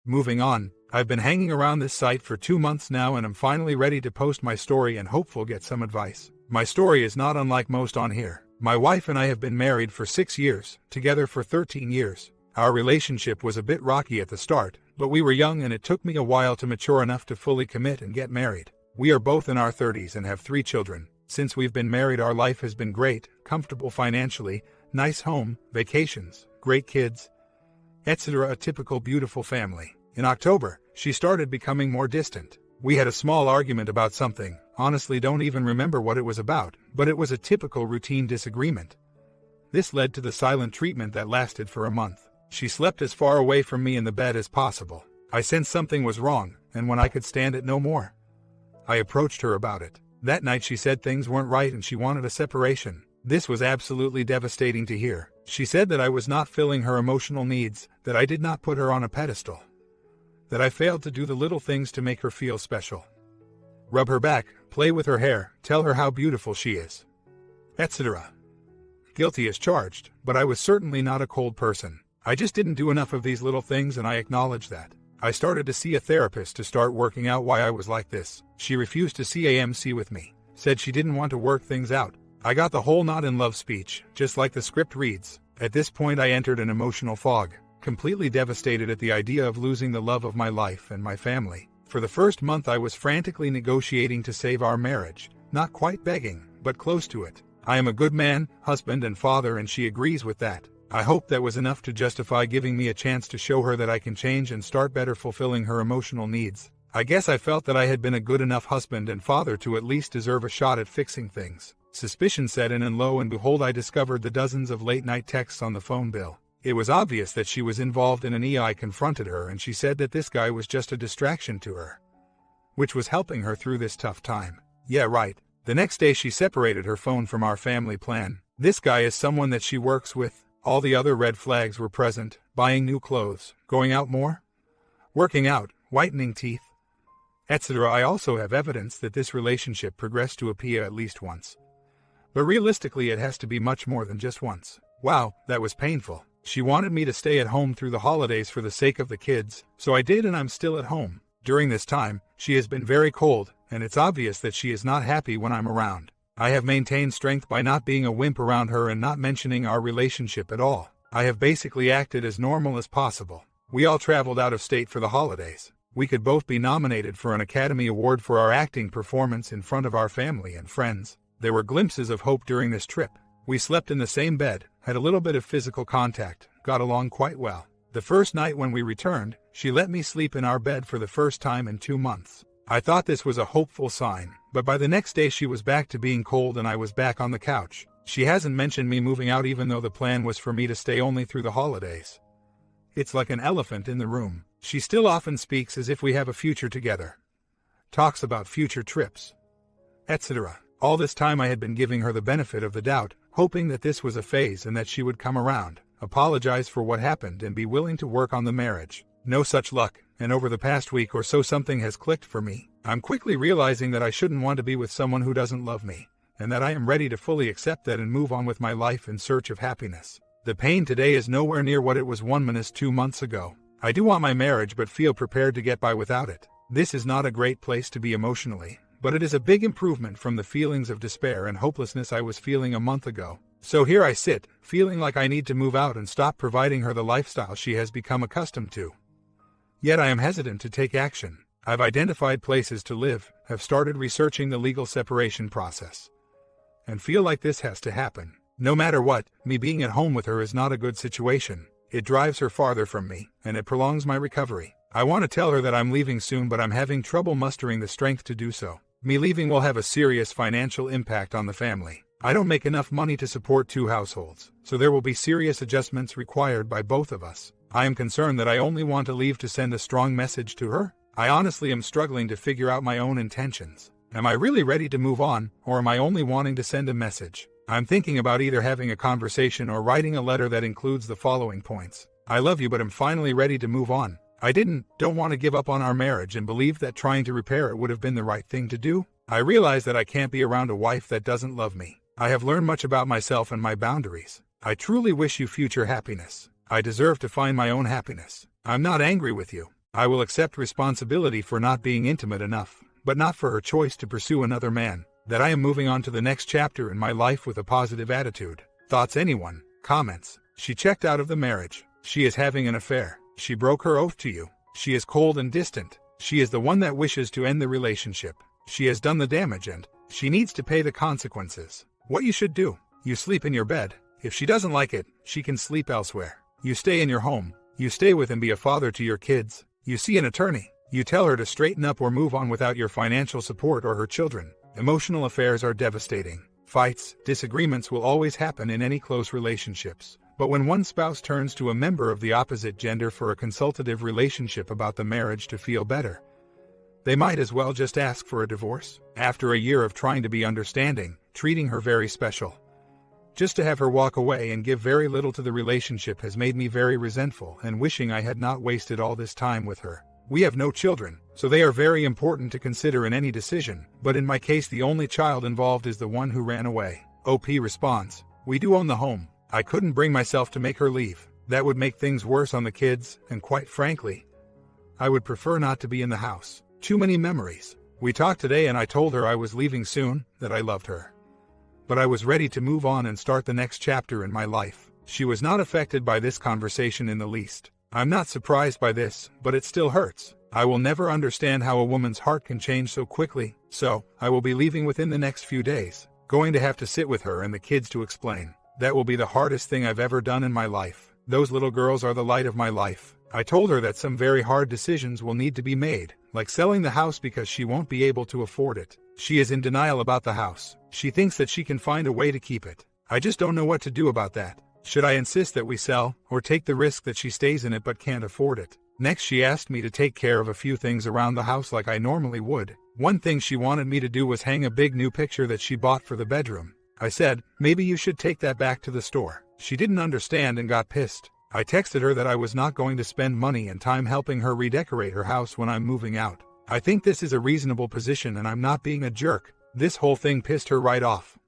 Moving on, I've been hanging around this site for 2 months now and I'm finally ready to post my story and hopeful get some advice. My story is not unlike most on here. My wife and I have been married for 6 years, together for 13 years. Our relationship was a bit rocky at the start, but we were young and it took me a while to mature enough to fully commit and get married. We are both in our 30s and have 3 children. Since we've been married, our life has been great, comfortable financially, nice home, vacations, great kids, etc. A typical beautiful family. In October, she started becoming more distant. We had a small argument about something, honestly don't even remember what it was about, but it was a typical routine disagreement. This led to the silent treatment that lasted for a month. She slept as far away from me in the bed as possible. I sensed something was wrong, and when I could stand it no more, I approached her about it. That night she said things weren't right and she wanted a separation. This was absolutely devastating to hear. She said that I was not filling her emotional needs, that I did not put her on a pedestal, that I failed to do the little things to make her feel special. Rub her back, play with her hair, tell her how beautiful she is, etc. Guilty as charged, but I was certainly not a cold person. I just didn't do enough of these little things and I acknowledge that. I started to see a therapist to start working out why I was like this. She refused to see AMC with me, said she didn't want to work things out. I got the whole not in love speech, just like the script reads. At this point I entered an emotional fog, completely devastated at the idea of losing the love of my life and my family. For the first month I was frantically negotiating to save our marriage, not quite begging, but close to it. I am a good man, husband and father and she agrees with that. I hope that was enough to justify giving me a chance to show her that I can change and start better fulfilling her emotional needs. I guess I felt that I had been a good enough husband and father to at least deserve a shot at fixing things. Suspicion set in and lo and behold I discovered the dozens of late-night texts on the phone bill. It was obvious that she was involved in an EI. I confronted her and she said that this guy was just a distraction to her, which was helping her through this tough time. Yeah, right. The next day she separated her phone from our family plan. This guy is someone that she works with. All the other red flags were present: buying new clothes, going out more, working out, whitening teeth, etc. I also have evidence that this relationship progressed to a PIA at least once. But realistically it has to be much more than just once. Wow, that was painful. She wanted me to stay at home through the holidays for the sake of the kids, so I did and I'm still at home. During this time, she has been very cold, and it's obvious that she is not happy when I'm around. I have maintained strength by not being a wimp around her and not mentioning our relationship at all. I have basically acted as normal as possible. We all traveled out of state for the holidays. We could both be nominated for an Academy Award for our acting performance in front of our family and friends. There were glimpses of hope during this trip. We slept in the same bed, had a little bit of physical contact, got along quite well. The first night when we returned, she let me sleep in our bed for the first time in 2 months. I thought this was a hopeful sign, but by the next day she was back to being cold and I was back on the couch. She hasn't mentioned me moving out even though the plan was for me to stay only through the holidays. It's like an elephant in the room. She still often speaks as if we have a future together. Talks about future trips, etc. All this time I had been giving her the benefit of the doubt, hoping that this was a phase and that she would come around, apologize for what happened and be willing to work on the marriage. No such luck, and over the past week or so something has clicked for me. I'm quickly realizing that I shouldn't want to be with someone who doesn't love me, and that I am ready to fully accept that and move on with my life in search of happiness. The pain today is nowhere near what it was 2 months ago. I do want my marriage but feel prepared to get by without it. This is not a great place to be emotionally, but it is a big improvement from the feelings of despair and hopelessness I was feeling a month ago. So here I sit, feeling like I need to move out and stop providing her the lifestyle she has become accustomed to. Yet I am hesitant to take action. I've identified places to live, have started researching the legal separation process, and feel like this has to happen. No matter what, me being at home with her is not a good situation. It drives her farther from me, and it prolongs my recovery. I want to tell her that I'm leaving soon, but I'm having trouble mustering the strength to do so. Me leaving will have a serious financial impact on the family. I don't make enough money to support 2 households, so there will be serious adjustments required by both of us. I am concerned that I only want to leave to send a strong message to her. I honestly am struggling to figure out my own intentions. Am I really ready to move on, or am I only wanting to send a message? I'm thinking about either having a conversation or writing a letter that includes the following points. I love you, but I'm finally ready to move on. I don't want to give up on our marriage and believe that trying to repair it would have been the right thing to do. I realize that I can't be around a wife that doesn't love me. I have learned much about myself and my boundaries. I truly wish you future happiness. I deserve to find my own happiness. I'm not angry with you. I will accept responsibility for not being intimate enough, but not for her choice to pursue another man. That I am moving on to the next chapter in my life with a positive attitude. Thoughts anyone? Comments. She checked out of the marriage. She is having an affair. She broke her oath to you. She is cold and distant. She is the one that wishes to end the relationship. She has done the damage and she needs to pay the consequences. What you should do? You sleep in your bed. If she doesn't like it, she can sleep elsewhere. You stay in your home. You stay with and be a father to your kids. You see an attorney. You tell her to straighten up or move on without your financial support or her children. Emotional affairs are devastating. Fights, disagreements will always happen in any close relationships. But when one spouse turns to a member of the opposite gender for a consultative relationship about the marriage to feel better, they might as well just ask for a divorce. After a year of trying to be understanding, treating her very special, just to have her walk away and give very little to the relationship has made me very resentful and wishing I had not wasted all this time with her. We have no children, so they are very important to consider in any decision, but in my case the only child involved is the one who ran away. OP responds, we do own the home. I couldn't bring myself to make her leave. That would make things worse on the kids, and quite frankly, I would prefer not to be in the house. Too many memories. We talked today and I told her I was leaving soon, that I loved her. But I was ready to move on and start the next chapter in my life. She was not affected by this conversation in the least. I'm not surprised by this, but it still hurts. I will never understand how a woman's heart can change so quickly, so I will be leaving within the next few days. Going to have to sit with her and the kids to explain. That will be the hardest thing I've ever done in my life. Those little girls are the light of my life. I told her that some very hard decisions will need to be made, like selling the house because she won't be able to afford it. She is in denial about the house. She thinks that she can find a way to keep it. I just don't know what to do about that. Should I insist that we sell, or take the risk that she stays in it but can't afford it? Next she asked me to take care of a few things around the house like I normally would. One thing she wanted me to do was hang a big new picture that she bought for the bedroom. I said, maybe you should take that back to the store. She didn't understand and got pissed. I texted her that I was not going to spend money and time helping her redecorate her house when I'm moving out. I think this is a reasonable position and I'm not being a jerk. This whole thing pissed her right off.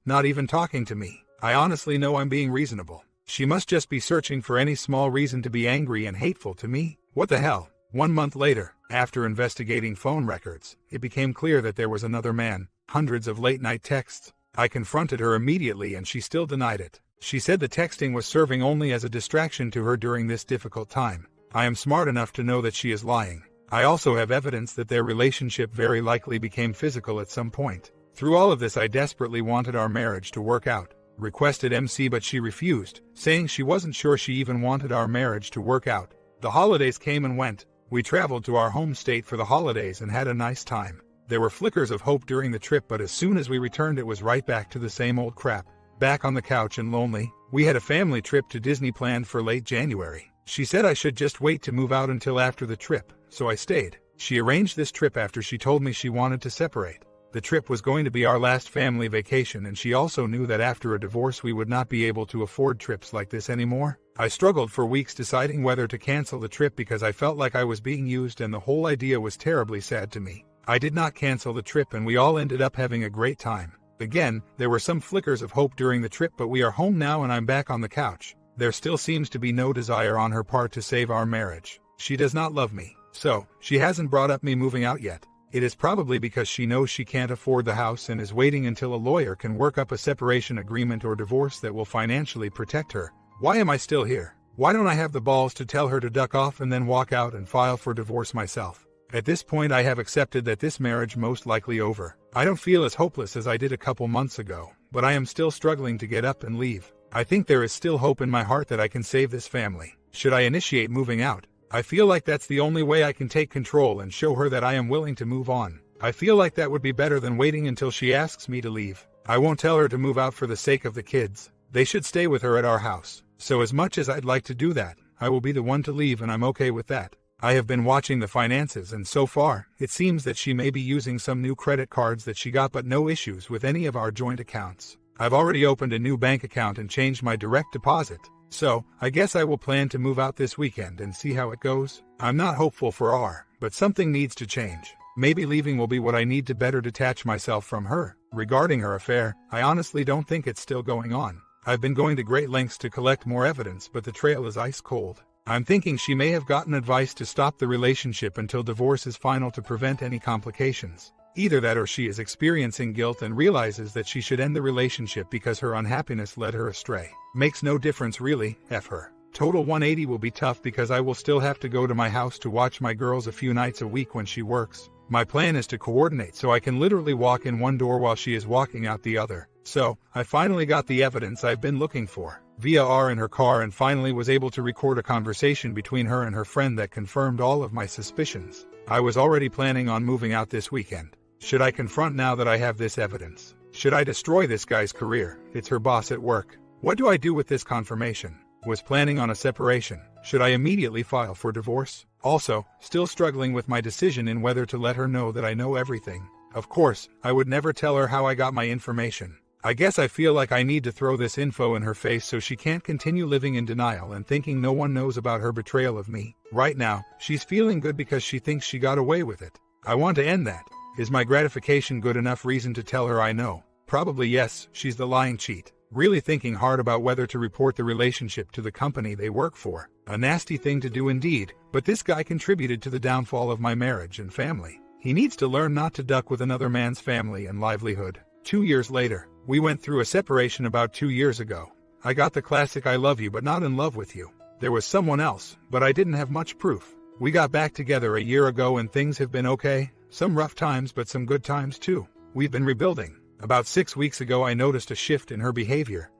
Not even talking to me. I honestly know I'm being reasonable. She must just be searching for any small reason to be angry and hateful to me. What the hell? 1 month later, after investigating phone records, it became clear that there was another man. Hundreds of late-night texts. I confronted her immediately and she still denied it. She said the texting was serving only as a distraction to her during this difficult time. I am smart enough to know that she is lying. I also have evidence that their relationship very likely became physical at some point. Through all of this I desperately wanted our marriage to work out. Requested MC but she refused, saying she wasn't sure she even wanted our marriage to work out. The holidays came and went. We traveled to our home state for the holidays and had a nice time. There were flickers of hope during the trip, but as soon as we returned it was right back to the same old crap. Back on the couch and lonely. We had a family trip to Disney planned for late January. She said I should just wait to move out until after the trip, so I stayed. She arranged this trip after she told me she wanted to separate. The trip was going to be our last family vacation and she also knew that after a divorce we would not be able to afford trips like this anymore. I struggled for weeks deciding whether to cancel the trip because I felt like I was being used and the whole idea was terribly sad to me. I did not cancel the trip and we all ended up having a great time. Again, there were some flickers of hope during the trip, but we are home now and I'm back on the couch. There still seems to be no desire on her part to save our marriage. She does not love me, so she hasn't brought up me moving out yet. It is probably because she knows she can't afford the house and is waiting until a lawyer can work up a separation agreement or divorce that will financially protect her. Why am I still here? Why don't I have the balls to tell her to duck off and then walk out and file for divorce myself? At this point I have accepted that this marriage most likely over. I don't feel as hopeless as I did a couple months ago, but I am still struggling to get up and leave. I think there is still hope in my heart that I can save this family. Should I initiate moving out? I feel like that's the only way I can take control and show her that I am willing to move on. I feel like that would be better than waiting until she asks me to leave. I won't tell her to move out for the sake of the kids. They should stay with her at our house. So as much as I'd like to do that, I will be the one to leave and I'm okay with that. I have been watching the finances and so far, it seems that she may be using some new credit cards that she got but no issues with any of our joint accounts. I've already opened a new bank account and changed my direct deposit. So, I guess I will plan to move out this weekend and see how it goes. I'm not hopeful for R, but something needs to change. Maybe leaving will be what I need to better detach myself from her. Regarding her affair, I honestly don't think it's still going on. I've been going to great lengths to collect more evidence, but the trail is ice cold. I'm thinking she may have gotten advice to stop the relationship until divorce is final to prevent any complications. Either that or she is experiencing guilt and realizes that she should end the relationship because her unhappiness led her astray. Makes no difference really, F her. Total 180 will be tough because I will still have to go to my house to watch my girls a few nights a week when she works. My plan is to coordinate so I can literally walk in one door while she is walking out the other. So, I finally got the evidence I've been looking for, via R in her car, and finally was able to record a conversation between her and her friend that confirmed all of my suspicions. I was already planning on moving out this weekend. Should I confront now that I have this evidence? Should I destroy this guy's career? It's her boss at work. What do I do with this confirmation? Was planning on a separation. Should I immediately file for divorce? Also, still struggling with my decision in whether to let her know that I know everything. Of course, I would never tell her how I got my information. I guess I feel like I need to throw this info in her face so she can't continue living in denial and thinking no one knows about her betrayal of me. Right now, she's feeling good because she thinks she got away with it. I want to end that. Is my gratification good enough reason to tell her I know? Probably yes, she's the lying cheat. Really thinking hard about whether to report the relationship to the company they work for. A nasty thing to do indeed, but this guy contributed to the downfall of my marriage and family. He needs to learn not to duck with another man's family and livelihood. 2 years later, we went through a separation about 2 years ago. I got the classic I love you but not in love with you. There was someone else, but I didn't have much proof. We got back together a year ago and things have been okay. Some rough times but some good times too. We've been rebuilding. About 6 weeks ago I noticed a shift in her behavior.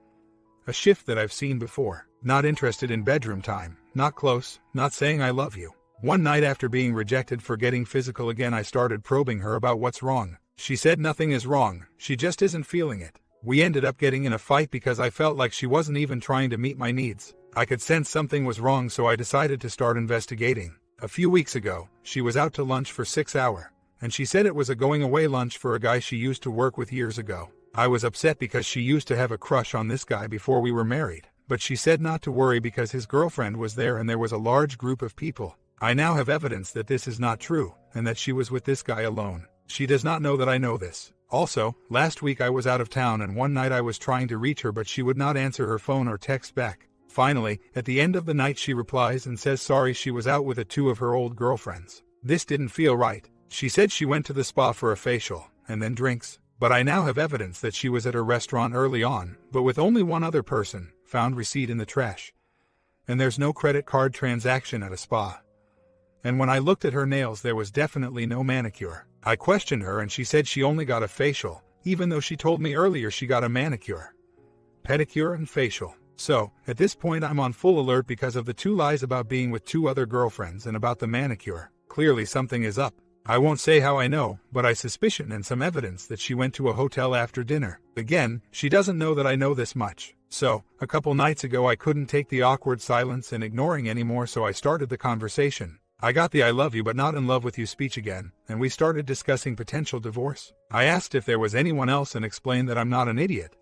A shift that I've seen before. Not interested in bedroom time, not close, not saying I love you. One night after being rejected for getting physical again, I started probing her about what's wrong. She said nothing is wrong, she just isn't feeling it. We ended up getting in a fight because I felt like she wasn't even trying to meet my needs. I could sense something was wrong, so I decided to start investigating. A few weeks ago, she was out to lunch for 6 hours. And she said it was a going away lunch for a guy she used to work with years ago. I was upset because she used to have a crush on this guy before we were married, but she said not to worry because his girlfriend was there and there was a large group of people. I now have evidence that this is not true, and that she was with this guy alone. She does not know that I know this. Also, last week I was out of town and one night I was trying to reach her but she would not answer her phone or text back. Finally, at the end of the night she replies and says sorry she was out with two of her old girlfriends. This didn't feel right. She said she went to the spa for a facial, and then drinks. But I now have evidence that she was at a restaurant early on, but with only one other person, found receipt in the trash. And there's no credit card transaction at a spa. And when I looked at her nails there was definitely no manicure. I questioned her and she said she only got a facial, even though she told me earlier she got a manicure, pedicure and facial. So, at this point I'm on full alert because of the 2 lies about being with 2 other girlfriends and about the manicure. Clearly something is up. I won't say how I know, but I suspicion and some evidence that she went to a hotel after dinner. Again, she doesn't know that I know this much. So, a couple nights ago I couldn't take the awkward silence and ignoring anymore, so I started the conversation. I got the I love you but not in love with you speech again, and we started discussing potential divorce. I asked if there was anyone else and explained that I'm not an idiot.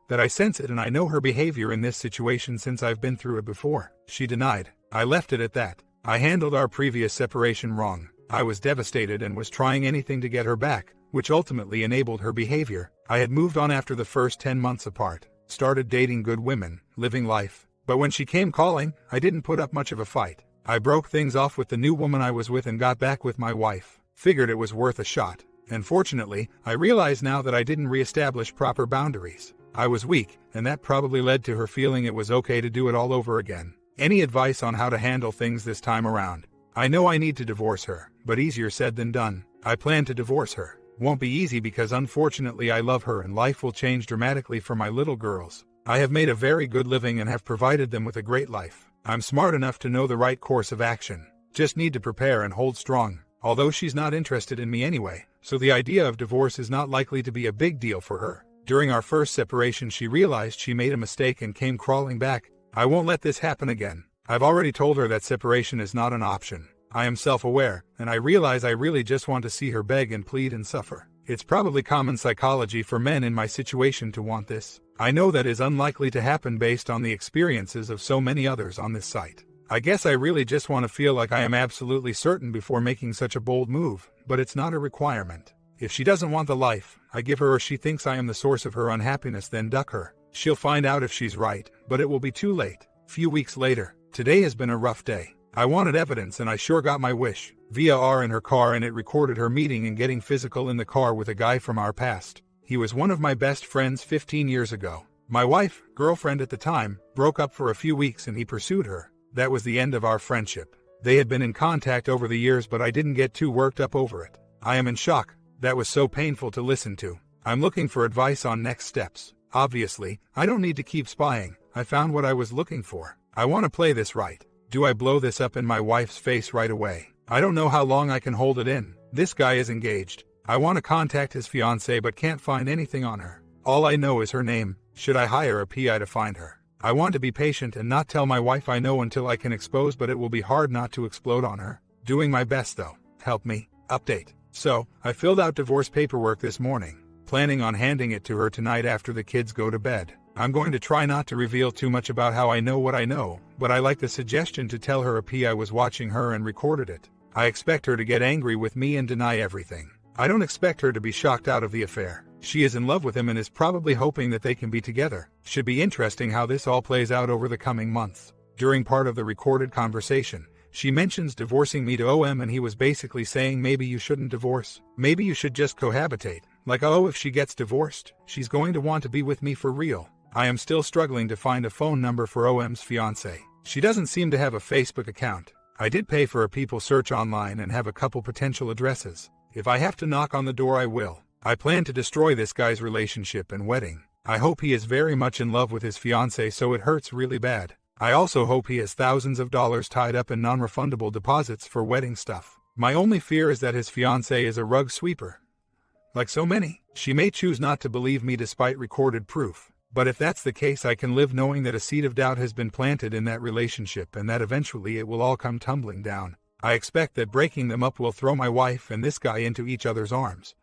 That I sense it and I know her behavior in this situation since I've been through it before. She denied. I left it at that. I handled our previous separation wrong. I was devastated and was trying anything to get her back, which ultimately enabled her behavior. I had moved on after the first 10 months apart, started dating good women, living life. But when she came calling, I didn't put up much of a fight. I broke things off with the new woman I was with and got back with my wife. Figured it was worth a shot. And fortunately, I realize now that I didn't reestablish proper boundaries. I was weak, and that probably led to her feeling it was okay to do it all over again. Any advice on how to handle things this time around? I know I need to divorce her, but easier said than done. I plan to divorce her. Won't be easy because unfortunately I love her and life will change dramatically for my little girls. I have made a very good living and have provided them with a great life. I'm smart enough to know the right course of action. Just need to prepare and hold strong. Although she's not interested in me anyway, so the idea of divorce is not likely to be a big deal for her. During our first separation she realized she made a mistake and came crawling back. I won't let this happen again. I've already told her that separation is not an option. I am self-aware, and I realize I really just want to see her beg and plead and suffer. It's probably common psychology for men in my situation to want this. I know that is unlikely to happen based on the experiences of so many others on this site. I guess I really just want to feel like I am absolutely certain before making such a bold move, but it's not a requirement. If she doesn't want the life I give her or she thinks I am the source of her unhappiness, then duck her. She'll find out if she's right, but it will be too late. Few weeks later, Today has been a rough day. I wanted evidence and I sure got my wish. Via R in her car, and it recorded her meeting and getting physical in the car with a guy from our past. He was one of my best friends 15 years ago. My wife, girlfriend at the time, broke up for a few weeks and he pursued her. That was the end of our friendship. They had been in contact over the years, but I didn't get too worked up over it. I am in shock. That was so painful to listen to. I'm looking for advice on next steps. Obviously, I don't need to keep spying. I found what I was looking for. I want to play this right. Do I blow this up in my wife's face right away? I don't know how long I can hold it in. This guy is engaged. I want to contact his fiancée but can't find anything on her. All I know is her name. Should I hire a PI to find her? I want to be patient and not tell my wife I know until I can expose, but it will be hard not to explode on her. Doing my best though. Help me. Update. So, I filled out divorce paperwork this morning, planning on handing it to her tonight after the kids go to bed. I'm going to try not to reveal too much about how I know what I know, but I like the suggestion to tell her a PI was watching her and recorded it. I expect her to get angry with me and deny everything. I don't expect her to be shocked out of the affair. She is in love with him and is probably hoping that they can be together. Should be interesting how this all plays out over the coming months. During part of the recorded conversation, she mentions divorcing me to OM, and he was basically saying maybe you shouldn't divorce. Maybe you should just cohabitate. Like, oh, if she gets divorced, she's going to want to be with me for real. I am still struggling to find a phone number for OM's fiancé. She doesn't seem to have a Facebook account. I did pay for a people search online and have a couple potential addresses. If I have to knock on the door, I will. I plan to destroy this guy's relationship and wedding. I hope he is very much in love with his fiancée so it hurts really bad. I also hope he has thousands of dollars tied up in non-refundable deposits for wedding stuff. My only fear is that his fiancée is a rug sweeper. Like so many, she may choose not to believe me despite recorded proof. But if that's the case, I can live knowing that a seed of doubt has been planted in that relationship and that eventually it will all come tumbling down. I expect that breaking them up will throw my wife and this guy into each other's arms.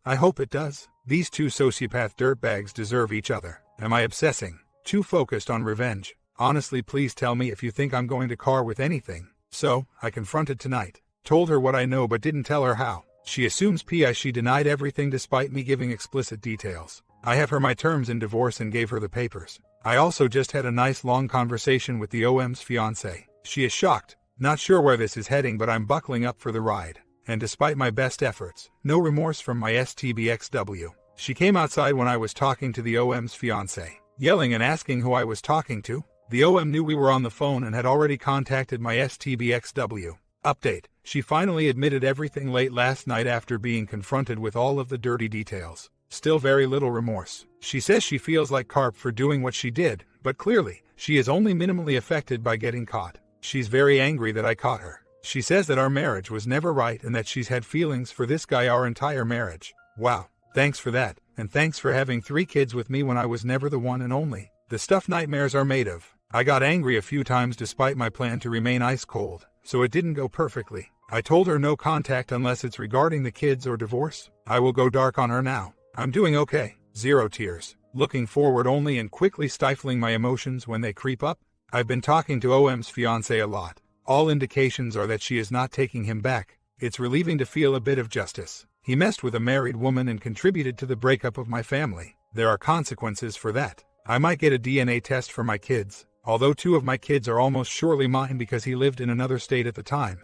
I hope it does. These two sociopath dirtbags deserve each other. Am I obsessing? Too focused on revenge? Honestly, please tell me if you think I'm going to car with anything. So, I confronted tonight. Told her what I know but didn't tell her how. She assumes she denied everything despite me giving explicit details. I have her my terms in divorce and gave her the papers. I also just had a nice long conversation with the OM's fiancé. She is shocked. Not sure where this is heading, but I'm buckling up for the ride. And despite my best efforts, no remorse from my STBXW. She came outside when I was talking to the OM's fiancé, yelling and asking who I was talking to. The OM knew we were on the phone and had already contacted my STBXW. Update. She finally admitted everything late last night after being confronted with all of the dirty details. Still very little remorse. She says she feels like carp for doing what she did, but clearly, she is only minimally affected by getting caught. She's very angry that I caught her. She says that our marriage was never right and that she's had feelings for this guy our entire marriage. Wow. Thanks for that, and thanks for having 3 kids with me when I was never the one and only. The stuff nightmares are made of. I got angry a few times despite my plan to remain ice cold, so it didn't go perfectly. I told her no contact unless it's regarding the kids or divorce. I will go dark on her now. I'm doing okay. 0 tears. Looking forward only and quickly stifling my emotions when they creep up. I've been talking to OM's fiancé a lot. All indications are that she is not taking him back. It's relieving to feel a bit of justice. He messed with a married woman and contributed to the breakup of my family. There are consequences for that. I might get a DNA test for my kids, although 2 of my kids are almost surely mine because he lived in another state at the time.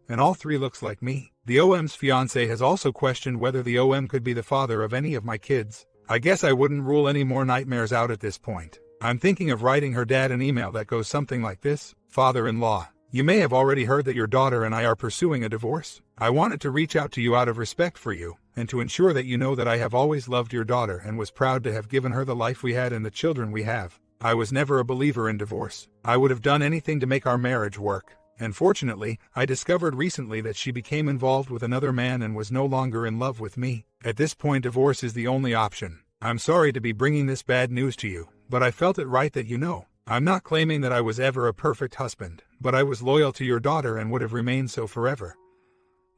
And all 3 looks like me. The OM's fiancé has also questioned whether the OM could be the father of any of my kids. I guess I wouldn't rule any more nightmares out at this point. I'm thinking of writing her dad an email that goes something like this. Father-in-law, you may have already heard that your daughter and I are pursuing a divorce. I wanted to reach out to you out of respect for you, and to ensure that you know that I have always loved your daughter and was proud to have given her the life we had and the children we have. I was never a believer in divorce. I would have done anything to make our marriage work. And fortunately, I discovered recently that she became involved with another man and was no longer in love with me. At this point, divorce is the only option. I'm sorry to be bringing this bad news to you, but I felt it right that you know. I'm not claiming that I was ever a perfect husband, but I was loyal to your daughter and would have remained so forever.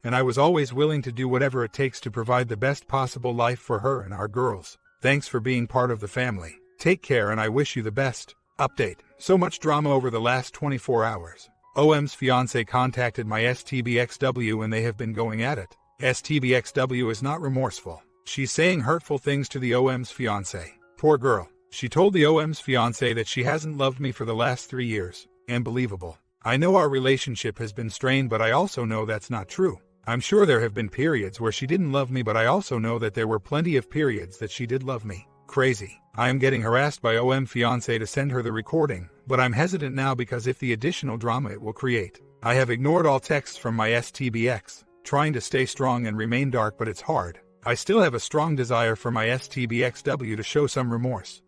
And I was always willing to do whatever it takes to provide the best possible life for her and our girls. Thanks for being part of the family. Take care and I wish you the best. Update. So much drama over the last 24 hours. OM's fiancé contacted my STBXW and they have been going at it. STBXW is not remorseful. She's saying hurtful things to the OM's fiancé. Poor girl. She told the OM's fiancé that she hasn't loved me for the last 3 years. Unbelievable. I know our relationship has been strained, but I also know that's not true. I'm sure there have been periods where she didn't love me, but I also know that there were plenty of periods that she did love me. Crazy. I am getting harassed by fiancé to send her the recording, but I'm hesitant now because if the additional drama it will create. I have ignored all texts from my STBX, trying to stay strong and remain dark, but it's hard. I still have a strong desire for my STBXW to show some remorse,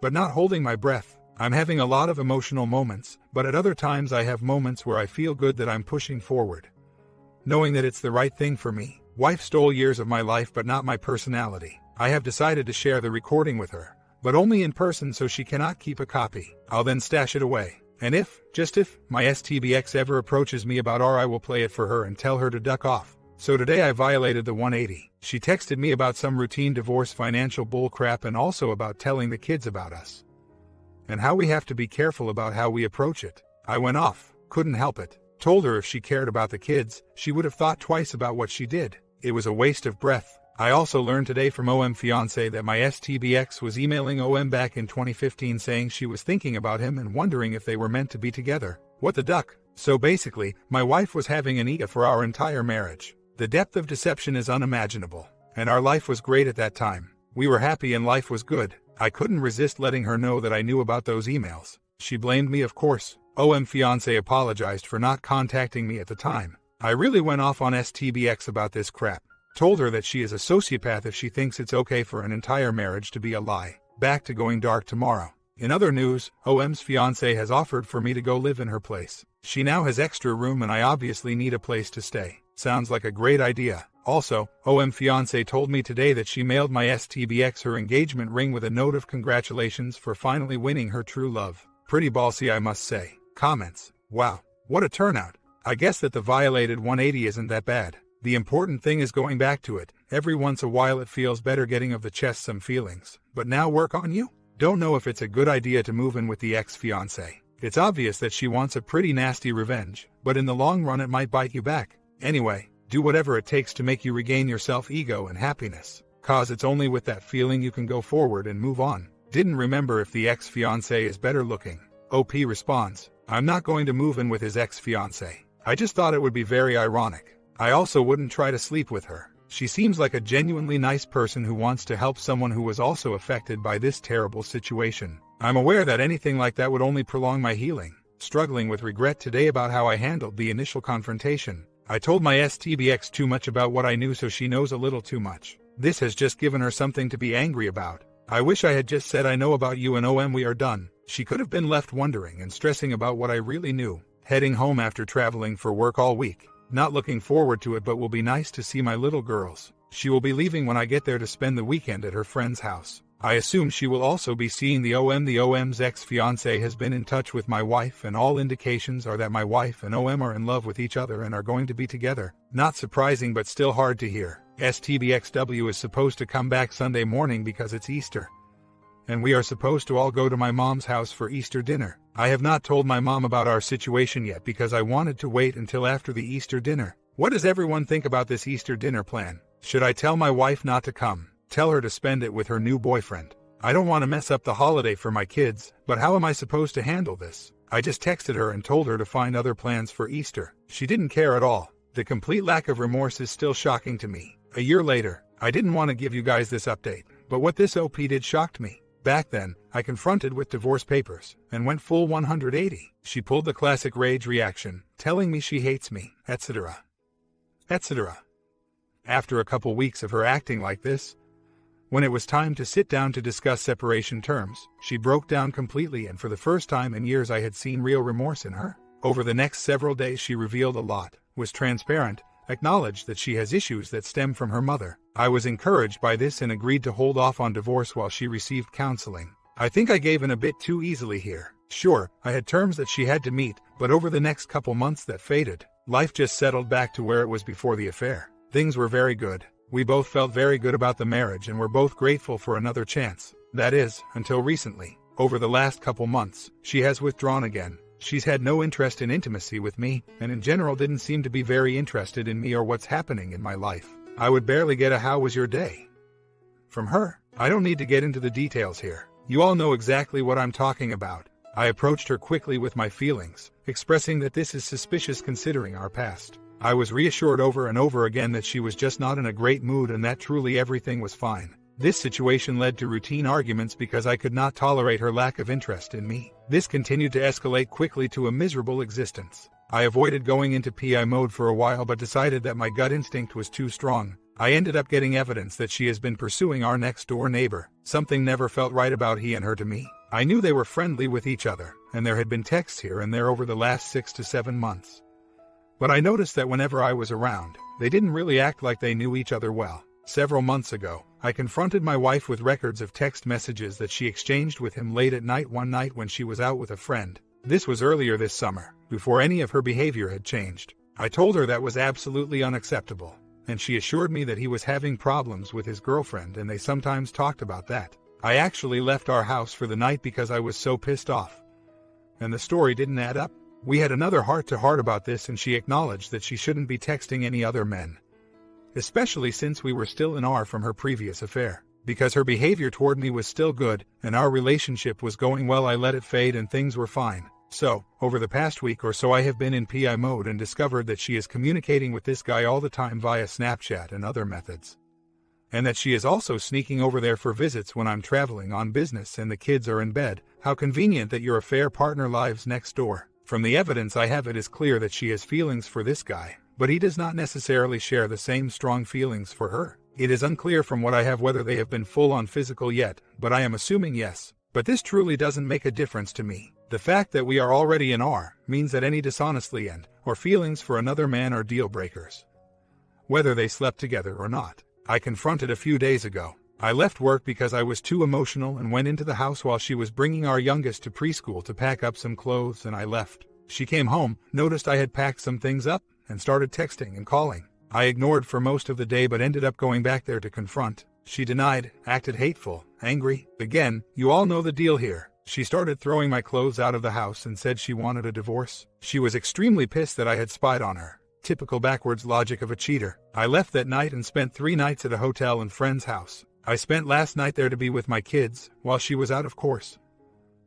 but not holding my breath. I'm having a lot of emotional moments, but at other times I have moments where I feel good that I'm pushing forward, knowing that it's the right thing for me. Wife stole years of my life, but not my personality. I have decided to share the recording with her, but only in person, so she cannot keep a copy. I'll then stash it away. And if, just if, my STBX ever approaches me about I will play it for her and tell her to duck off. So today I violated the 180. She texted me about some routine divorce financial bullcrap and also about telling the kids about us and how we have to be careful about how we approach it. I went off, couldn't help it. Told her if she cared about the kids, she would have thought twice about what she did. It was a waste of breath. I also learned today from fiancé that my STBX was emailing back in 2015 saying she was thinking about him and wondering if they were meant to be together. What the duck? So basically, my wife was having an ego for our entire marriage. The depth of deception is unimaginable. And our life was great at that time. We were happy and life was good. I couldn't resist letting her know that I knew about those emails. She blamed me, of course. Fiancé apologized for not contacting me at the time. I really went off on STBX about this crap. Told her that she is a sociopath if she thinks it's okay for an entire marriage to be a lie. Back to going dark tomorrow. In other news, OM's fiancé has offered for me to go live in her place. She now has extra room and I obviously need a place to stay. Sounds like a great idea. Also, fiancé told me today that she mailed my STBX her engagement ring with a note of congratulations for finally winning her true love. Pretty ballsy, I must say. Comments. Wow, what a turnout. I guess that the violated 180 isn't that bad. The important thing is going back to it. Every once a while it feels better getting off the chest some feelings. But now work on you? Don't know if it's a good idea to move in with the ex-fiancé. It's obvious that she wants a pretty nasty revenge, but in the long run it might bite you back. Anyway, do whatever it takes to make you regain your self-ego and happiness. Cause it's only with that feeling you can go forward and move on. Didn't remember if the ex-fiancé is better looking. OP responds, I'm not going to move in with his ex-fiancé. I just thought it would be very ironic. I also wouldn't try to sleep with her. She seems like a genuinely nice person who wants to help someone who was also affected by this terrible situation. I'm aware that anything like that would only prolong my healing. Struggling with regret today about how I handled the initial confrontation. I told my STBX too much about what I knew, so she knows a little too much. This has just given her something to be angry about. I wish I had just said I know about you and we are done. She could have been left wondering and stressing about what I really knew. Heading home after traveling for work all week. Not looking forward to it, but will be nice to see my little girls. She will be leaving when I get there to spend the weekend at her friend's house. I assume she will also be seeing the OM. The OM's ex-fiancé has been in touch with my wife, and all indications are that my wife and OM are in love with each other and are going to be together. Not surprising, but still hard to hear. STBXW is supposed to come back Sunday morning because it's Easter. And we are supposed to all go to my mom's house for Easter dinner. I have not told my mom about our situation yet because I wanted to wait until after the Easter dinner. What does everyone think about this Easter dinner plan? Should I tell my wife not to come? Tell her to spend it with her new boyfriend? I don't want to mess up the holiday for my kids, but how am I supposed to handle this? I just texted her and told her to find other plans for Easter. She didn't care at all. The complete lack of remorse is still shocking to me. A year later, I didn't want to give you guys this update, but what this OP did shocked me. Back then, I confronted with divorce papers and went full 180. She pulled the classic rage reaction, telling me she hates me, etc. etc. After a couple weeks of her acting like this, when it was time to sit down to discuss separation terms, she broke down completely, and for the first time in years I had seen real remorse in her. Over the next several days she revealed a lot, was transparent, acknowledged that she has issues that stem from her mother. I was encouraged by this and agreed to hold off on divorce while she received counseling. I think I gave in a bit too easily here. Sure, I had terms that she had to meet, but over the next couple months that faded. Life just settled back to where it was before the affair. Things were very good. We both felt very good about the marriage and were both grateful for another chance. That is, until recently. Over the last couple months, she has withdrawn again. She's had no interest in intimacy with me, and in general didn't seem to be very interested in me or what's happening in my life. I would barely get a "how was your day?" from her. I don't need to get into the details here. You all know exactly what I'm talking about. I approached her quickly with my feelings, expressing that this is suspicious considering our past. I was reassured over and over again that she was just not in a great mood and that truly everything was fine. This situation led to routine arguments because I could not tolerate her lack of interest in me. This continued to escalate quickly to a miserable existence. I avoided going into PI mode for a while but decided that my gut instinct was too strong. I ended up getting evidence that she has been pursuing our next-door neighbor. Something never felt right about he and her to me. I knew they were friendly with each other, and there had been texts here and there over the last 6 to 7 months. But I noticed that whenever I was around, they didn't really act like they knew each other well. Several months ago, I confronted my wife with records of text messages that she exchanged with him late at night one night when she was out with a friend. This was earlier this summer, before any of her behavior had changed. I told her that was absolutely unacceptable, and she assured me that he was having problems with his girlfriend and they sometimes talked about that. I actually left our house for the night because I was so pissed off. And the story didn't add up. We had another heart-to-heart about this and she acknowledged that she shouldn't be texting any other men, especially since we were still in R from her previous affair. Because her behavior toward me was still good, and our relationship was going well, I let it fade and things were fine. So, over the past week or so I have been in PI mode and discovered that she is communicating with this guy all the time via Snapchat and other methods. And that she is also sneaking over there for visits when I'm traveling on business and the kids are in bed. How convenient that your affair partner lives next door. From the evidence I have, it is clear that she has feelings for this guy, but he does not necessarily share the same strong feelings for her. It is unclear from what I have whether they have been full-on physical yet, but I am assuming yes. But this truly doesn't make a difference to me. The fact that we are already in R means that any dishonestly or feelings for another man are deal breakers, whether they slept together or not. I confronted a few days ago. I left work because I was too emotional and went into the house while she was bringing our youngest to preschool to pack up some clothes, and I left. She came home, noticed I had packed some things up, and started texting and calling. I ignored for most of the day but ended up going back there to confront. She denied, acted hateful, angry. Again, you all know the deal here. She started throwing my clothes out of the house and said she wanted a divorce. She was extremely pissed that I had spied on her. Typical backwards logic of a cheater. I left that night and spent 3 nights at a hotel and friend's house. I spent last night there to be with my kids, while she was out of course.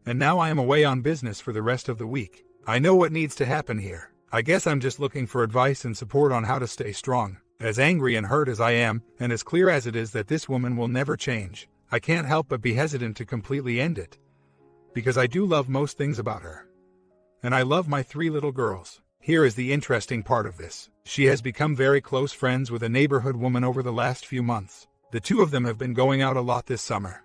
And now I am away on business for the rest of the week. I know what needs to happen here. I guess I'm just looking for advice and support on how to stay strong. As angry and hurt as I am, and as clear as it is that this woman will never change, I can't help but be hesitant to completely end it. Because I do love most things about her. And I love my 3 little girls. Here is the interesting part of this. She has become very close friends with a neighborhood woman over the last few months. The 2 of them have been going out a lot this summer,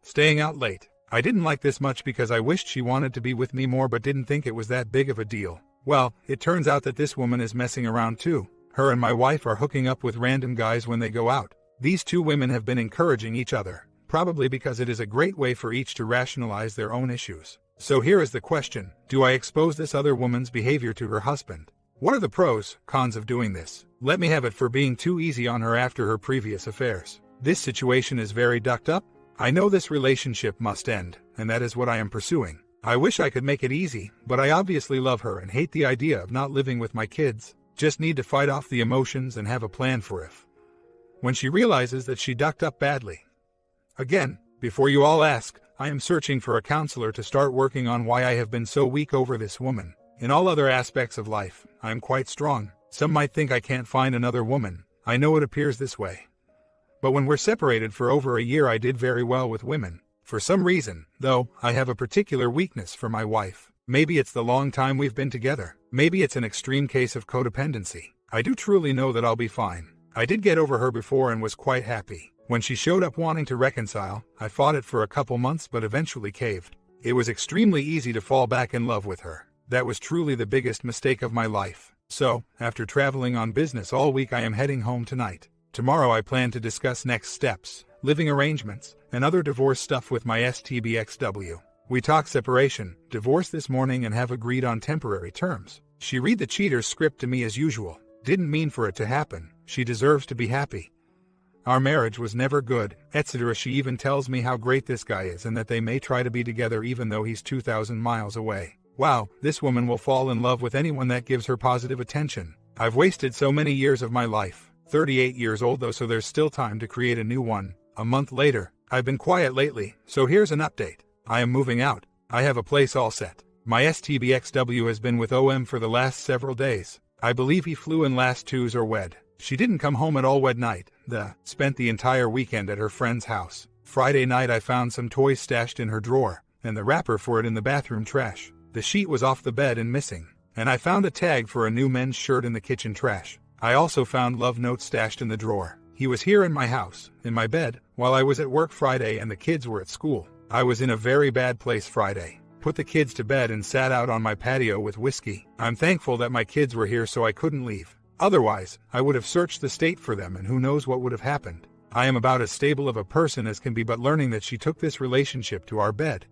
staying out late. I didn't like this much because I wished she wanted to be with me more but didn't think it was that big of a deal. Well, it turns out that this woman is messing around too. Her and my wife are hooking up with random guys when they go out. These 2 women have been encouraging each other, probably because it is a great way for each to rationalize their own issues. So here is the question: do I expose this other woman's behavior to her husband? What are the pros, cons of doing this? Let me have it for being too easy on her after her previous affairs. This situation is very ducked up. I know this relationship must end, and that is what I am pursuing. I wish I could make it easy, but I obviously love her and hate the idea of not living with my kids. Just need to fight off the emotions and have a plan for if when she realizes that she ducked up badly. Again, before you all ask, I am searching for a counselor to start working on why I have been so weak over this woman. In all other aspects of life, I am quite strong. Some might think I can't find another woman. I know it appears this way. But when we're separated for over a year, I did very well with women. For some reason, though, I have a particular weakness for my wife. Maybe it's the long time we've been together. Maybe it's an extreme case of codependency. I do truly know that I'll be fine. I did get over her before and was quite happy. When she showed up wanting to reconcile, I fought it for a couple months but eventually caved. It was extremely easy to fall back in love with her. That was truly the biggest mistake of my life. So, after traveling on business all week, I am heading home tonight. Tomorrow I plan to discuss next steps, living arrangements, and other divorce stuff with my STBXW. We talk separation, divorce this morning and have agreed on temporary terms. She read the cheater's script to me as usual. Didn't mean for it to happen. She deserves to be happy. Our marriage was never good, etc. She even tells me how great this guy is and that they may try to be together even though he's 2,000 miles away. Wow, this woman will fall in love with anyone that gives her positive attention. I've wasted so many years of my life. 38 years old though, so there's still time to create a new one. A month later. I've been quiet lately, so here's an update. I am moving out. I have a place all set. My STBXW has been with OM for the last several days. I believe he flew in last Tuesday or Wed. She didn't come home at all wed night. Spent the entire weekend at her friend's house. Friday night I found some toys stashed in her drawer, and the wrapper for it in the bathroom trash. The sheet was off the bed and missing, and I found a tag for a new men's shirt in the kitchen trash. I also found love notes stashed in the drawer. He was here in my house, in my bed, while I was at work Friday and the kids were at school. I was in a very bad place Friday. Put the kids to bed and sat out on my patio with whiskey. I'm thankful that my kids were here so I couldn't leave. Otherwise, I would have searched the state for them and who knows what would have happened. I am about as stable of a person as can be, but learning that she took this relationship to our bed,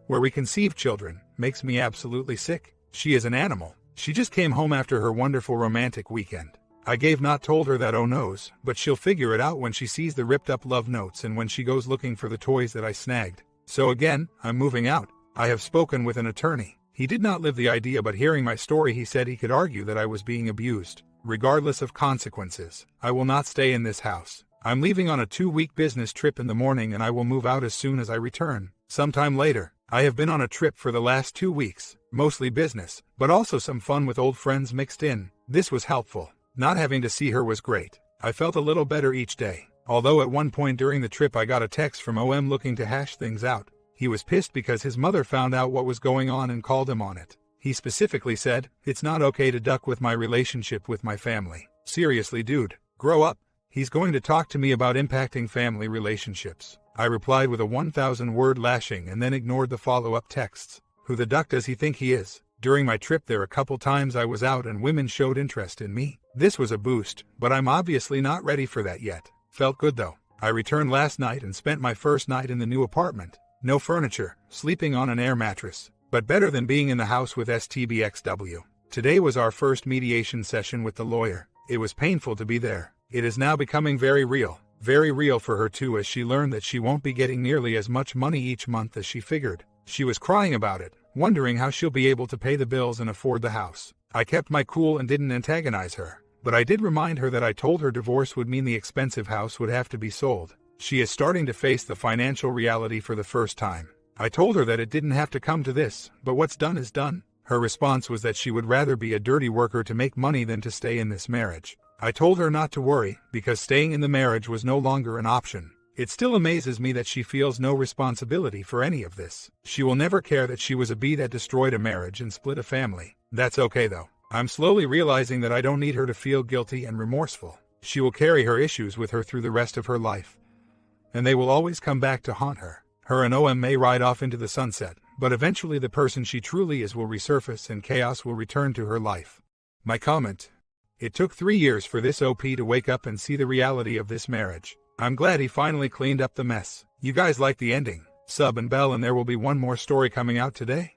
where we conceived children, makes me absolutely sick. She is an animal. She just came home after her wonderful romantic weekend. I not told her that, oh knows, but she'll figure it out when she sees the ripped up love notes and when she goes looking for the toys that I snagged. So again, I'm moving out. I have spoken with an attorney. He did not live the idea, but hearing my story he said he could argue that I was being abused. Regardless of consequences, I will not stay in this house. I'm leaving on a 2-week business trip in the morning and I will move out as soon as I return. Sometime later. I have been on a trip for the last 2 weeks, mostly business, but also some fun with old friends mixed in. This was helpful. Not having to see her was great. I felt a little better each day, although at one point during the trip I got a text from OM looking to hash things out. He was pissed because his mother found out what was going on and called him on it. He specifically said, "It's not okay to duck with my relationship with my family." Seriously, dude, grow up. He's going to talk to me about impacting family relationships. I replied with a 1,000-word lashing and then ignored the follow-up texts. Who the duck does he think he is? During my trip there a couple times I was out and women showed interest in me. This was a boost, but I'm obviously not ready for that yet. Felt good though. I returned last night and spent my first night in the new apartment. No furniture, sleeping on an air mattress, but better than being in the house with STBXW. Today was our first mediation session with the lawyer. It was painful to be there. It is now becoming very real for her too, as she learned that she won't be getting nearly as much money each month as she figured. She was crying about it, wondering how she'll be able to pay the bills and afford the house. I kept my cool and didn't antagonize her, but I did remind her that I told her divorce would mean the expensive house would have to be sold. She is starting to face the financial reality for the first time. I told her that it didn't have to come to this, but what's done is done. Her response was that she would rather be a dirty worker to make money than to stay in this marriage. I told her not to worry, because staying in the marriage was no longer an option. It still amazes me that she feels no responsibility for any of this. She will never care that she was a bee that destroyed a marriage and split a family. That's okay though. I'm slowly realizing that I don't need her to feel guilty and remorseful. She will carry her issues with her through the rest of her life, and they will always come back to haunt her. Her and OM may ride off into the sunset, but eventually the person she truly is will resurface and chaos will return to her life. My comment: it took 3 years for this OP to wake up and see the reality of this marriage. I'm glad he finally cleaned up the mess. You guys like the ending? Sub and bell and there will be one more story coming out today.